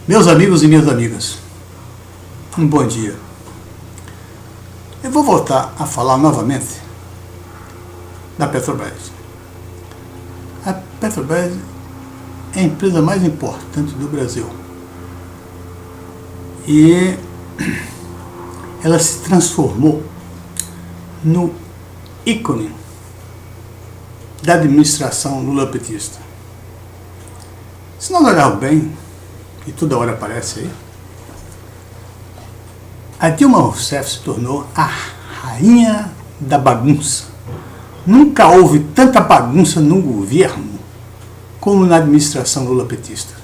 Meus amigos e minhas amigas, um bom dia. Eu vou voltar a falar novamente da Petrobras. A Petrobras é a empresa mais importante do Brasil. E ela se transformou no ícone da administração lula-petista. Se nós olharmos bem, e toda hora aparece aí, a Dilma Rousseff se tornou a rainha da bagunça. Nunca houve tanta bagunça no governo como na administração lula-petista.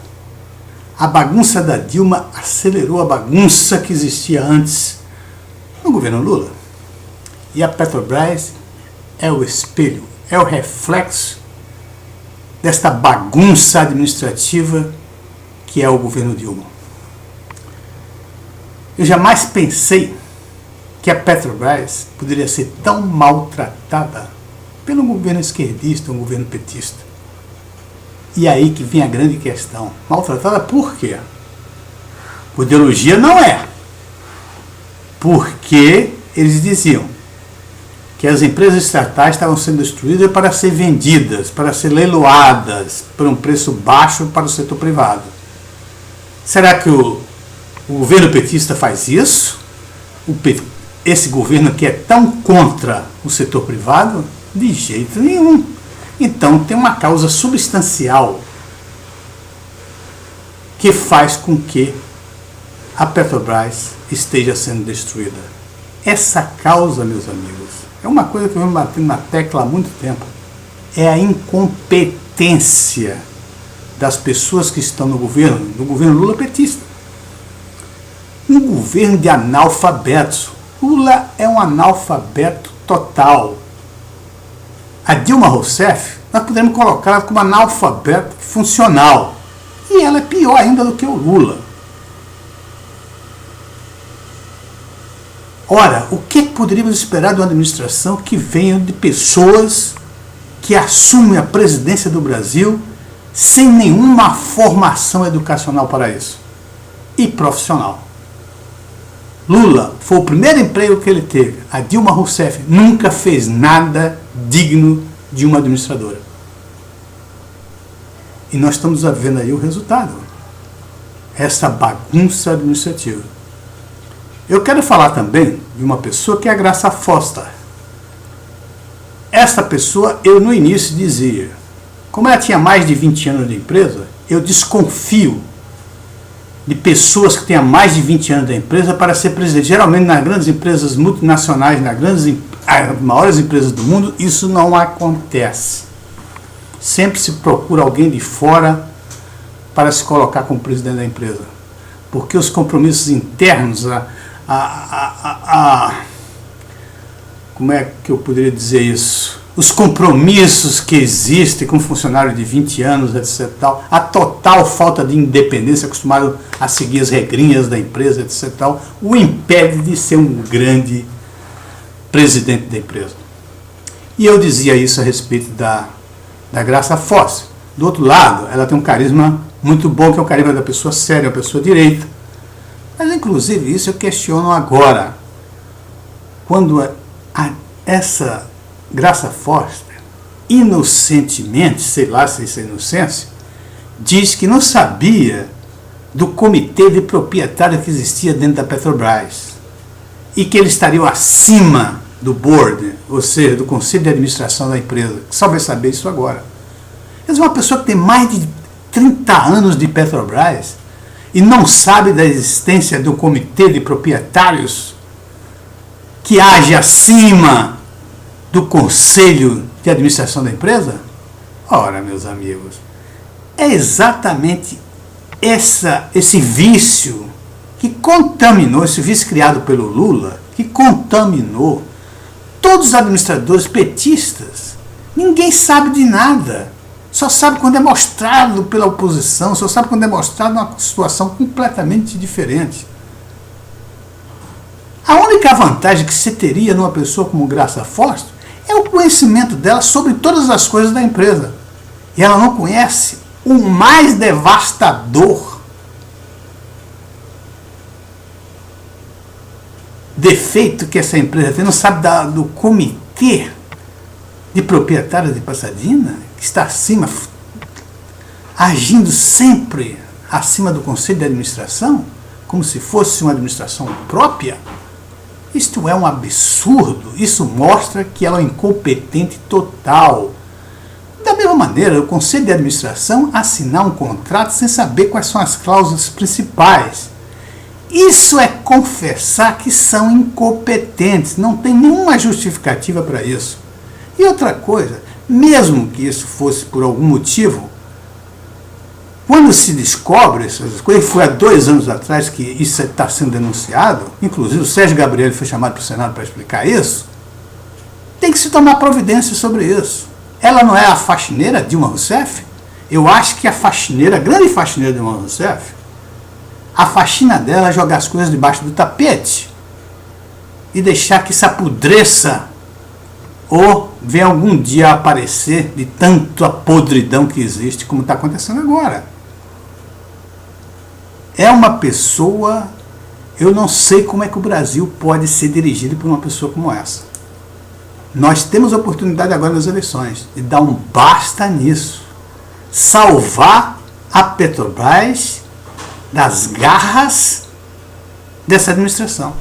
A bagunça da Dilma acelerou a bagunça que existia antes no governo Lula. E a Petrobras é o espelho, é o reflexo desta bagunça administrativa que é o governo Dilma. Eu jamais pensei que a Petrobras poderia ser tão maltratada pelo governo esquerdista, um governo petista. E aí que vem a grande questão. Maltratada por quê? Por ideologia não é. Porque eles diziam que as empresas estatais estavam sendo destruídas para ser vendidas, para ser leiloadas por um preço baixo para o setor privado. Será que o governo petista faz isso? Esse governo que é tão contra o setor privado? De jeito nenhum. Então tem uma causa substancial que faz com que a Petrobras esteja sendo destruída. Essa causa, meus amigos, é uma coisa que eu venho batendo na tecla há muito tempo. É a incompetência das pessoas que estão no governo Lula-petista. Um governo de analfabetos. Lula é um analfabeto total. A Dilma Rousseff, nós podemos colocá-la como analfabeto funcional. E ela é pior ainda do que o Lula. Ora, o que poderíamos esperar de uma administração que venha de pessoas que assumem a presidência do Brasil sem nenhuma formação educacional para isso e profissional? Lula foi o primeiro emprego que ele teve. A Dilma Rousseff nunca fez nada digno de uma administradora. E nós estamos vendo aí o resultado. Essa bagunça administrativa. Eu quero falar também de uma pessoa que é a Graça Foster. Essa pessoa, eu no início dizia, como ela tinha mais de 20 anos de empresa, eu desconfio de pessoas que tenham mais de 20 anos da empresa para ser presidente. Geralmente nas grandes empresas multinacionais, as maiores empresas do mundo, isso não acontece. Sempre se procura alguém de fora para se colocar como presidente da empresa. Porque os compromissos internos, como é que eu poderia dizer isso? Os compromissos que existem com funcionário de 20 anos, etc. Tal, a total falta de independência, acostumado a seguir as regrinhas da empresa, etc. Tal, o impede de ser um grande presidente da empresa. E eu dizia isso a respeito da Graça Foster. Do outro lado, ela tem um carisma muito bom, que é o carisma da pessoa séria, uma pessoa direita. Mas, inclusive, isso eu questiono agora. Quando essa Graça Foster, inocentemente, sei lá se isso é inocência, diz que não sabia do comitê de proprietário que existia dentro da Petrobras e que eles estariam acima do board, ou seja, do conselho de administração da empresa. Só vai saber isso agora. Mas uma pessoa que tem mais de 30 anos de Petrobras e não sabe da existência do comitê de proprietários que age acima do conselho de administração da empresa? Ora, meus amigos, é exatamente esse vício que contaminou, esse vício criado pelo Lula, que contaminou todos os administradores petistas. Ninguém sabe de nada. Só sabe quando é mostrado pela oposição, só sabe quando é mostrado uma situação completamente diferente. A única vantagem que se teria numa pessoa como Graça Foster é o conhecimento dela sobre todas as coisas da empresa. E ela não conhece o mais devastador defeito que essa empresa tem, não sabe do comitê de proprietários de Pasadena, que está acima, agindo sempre acima do conselho de administração, como se fosse uma administração própria? Isto é um absurdo. Isso mostra que ela é incompetente total. Da mesma maneira, o conselho de administração assinar um contrato sem saber quais são as cláusulas principais. Isso é confessar que são incompetentes. Não tem nenhuma justificativa para isso. E outra coisa, mesmo que isso fosse por algum motivo, quando se descobre essas coisas, foi há 2 anos atrás que isso está sendo denunciado, inclusive o Sérgio Gabriel foi chamado para o Senado para explicar isso, tem que se tomar providência sobre isso. Ela não é a faxineira Dilma Rousseff? Eu acho que a faxineira, a grande faxineira Dilma Rousseff, a faxina dela é jogar as coisas debaixo do tapete e deixar que isso apodreça ou venha algum dia aparecer de tanto a podridão que existe, como está acontecendo agora. É uma pessoa, eu não sei como é que o Brasil pode ser dirigido por uma pessoa como essa. Nós temos a oportunidade agora nas eleições de dar um basta nisso. Salvar a Petrobras das garras dessa administração.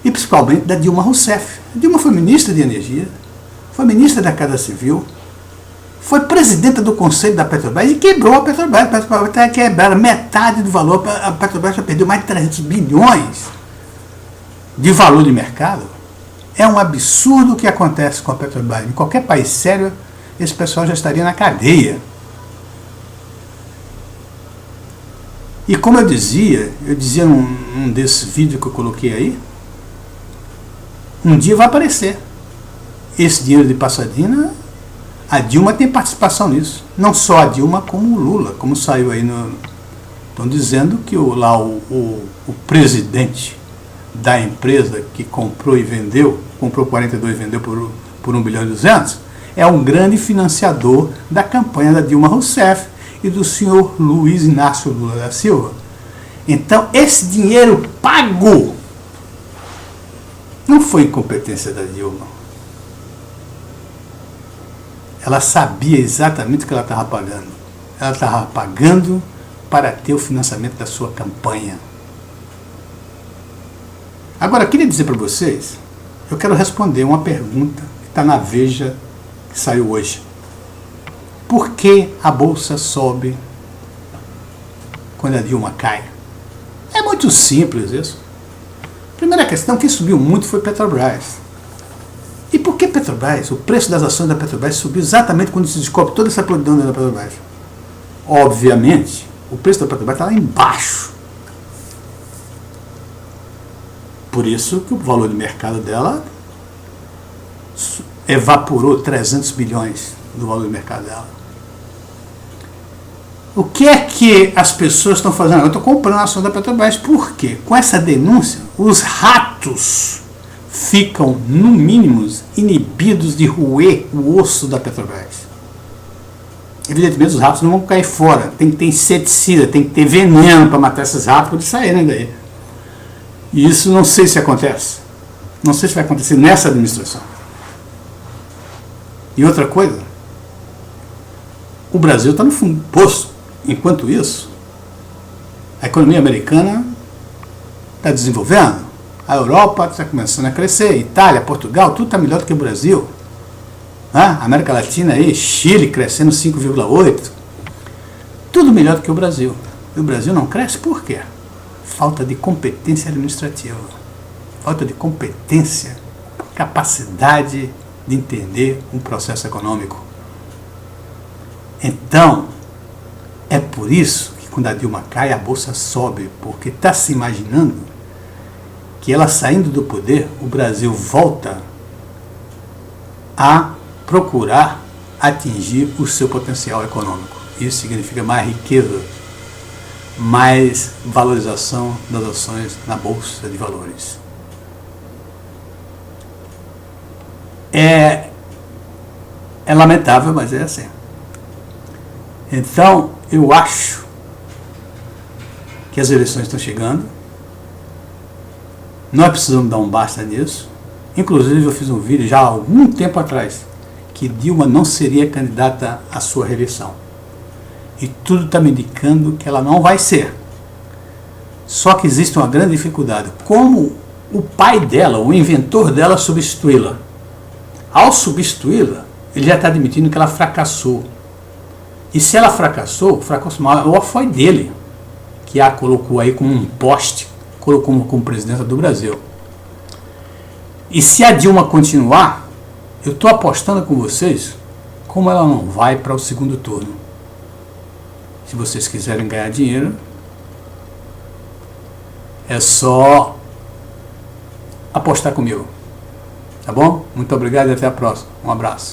E principalmente da Dilma Rousseff. A Dilma foi ministra de Energia, foi ministra da Casa Civil, foi presidenta do Conselho da Petrobras e quebrou a Petrobras. A Petrobras está quebrada, metade do valor. A Petrobras já perdeu mais de 300 bilhões de valor de mercado. É um absurdo o que acontece com a Petrobras. Em qualquer país sério, esse pessoal já estaria na cadeia. E como eu dizia num desses vídeos que eu coloquei aí, um dia vai aparecer. Esse dinheiro de Pasadena, a Dilma tem participação nisso. Não só a Dilma, como o Lula. Como saiu aí no... Estão dizendo que o presidente da empresa que comprou e vendeu, comprou 42 e vendeu por 1 bilhão e 200, é um grande financiador da campanha da Dilma Rousseff e do senhor Luiz Inácio Lula da Silva. Então, esse dinheiro pago não foi incompetência da Dilma. Ela sabia exatamente o que ela estava pagando. Ela estava pagando para ter o financiamento da sua campanha. Agora, eu queria dizer para vocês, eu quero responder uma pergunta que está na Veja, que saiu hoje. Por que a Bolsa sobe quando a Dilma cai? É muito simples isso. Primeira questão, quem subiu muito foi Petrobras. E por que Petrobras? O preço das ações da Petrobras subiu exatamente quando se descobre toda essa podridão da Petrobras. Obviamente, o preço da Petrobras está lá embaixo. Por isso que o valor de mercado dela evaporou 300 bilhões do valor de mercado dela. O que é que as pessoas estão fazendo? Eu estou comprando a ação da Petrobras. Por quê? Com essa denúncia, os ratos ficam, no mínimo, inibidos de roer o osso da Petrobras. Evidentemente, os ratos não vão cair fora. Tem que ter inseticida, tem que ter veneno para matar esses ratos para eles saírem daí. E isso não sei se acontece. Não sei se vai acontecer nessa administração. E outra coisa, o Brasil está no fundo do poço. Enquanto isso, a economia americana está desenvolvendo, a Europa está começando a crescer, Itália, Portugal, tudo está melhor do que o Brasil. A América Latina aí, Chile crescendo 5,8%. Tudo melhor do que o Brasil. E o Brasil não cresce por quê? Falta de competência administrativa. Falta de competência, capacidade de entender um processo econômico. Então, é por isso que quando a Dilma cai, a Bolsa sobe, porque está se imaginando que ela saindo do poder, o Brasil volta a procurar atingir o seu potencial econômico. Isso significa mais riqueza, mais valorização das ações na Bolsa de Valores. É lamentável, mas é assim. Então, eu acho que as eleições estão chegando Nós precisamos dar um basta nisso. Inclusive eu fiz um vídeo já há algum tempo atrás que Dilma não seria candidata à sua reeleição. E tudo está me indicando que ela não vai ser. Só que existe uma grande dificuldade. Como o pai dela, o inventor dela, substituí-la? Ao substituí-la, ele já está admitindo que ela fracassou. E se ela fracassou, o fracasso maior foi dele, que a colocou aí como um poste, colocou como presidenta do Brasil. E se a Dilma continuar, eu estou apostando com vocês, como ela não vai para o segundo turno. Se vocês quiserem ganhar dinheiro, é só apostar comigo. Tá bom? Muito obrigado e até a próxima. Um abraço.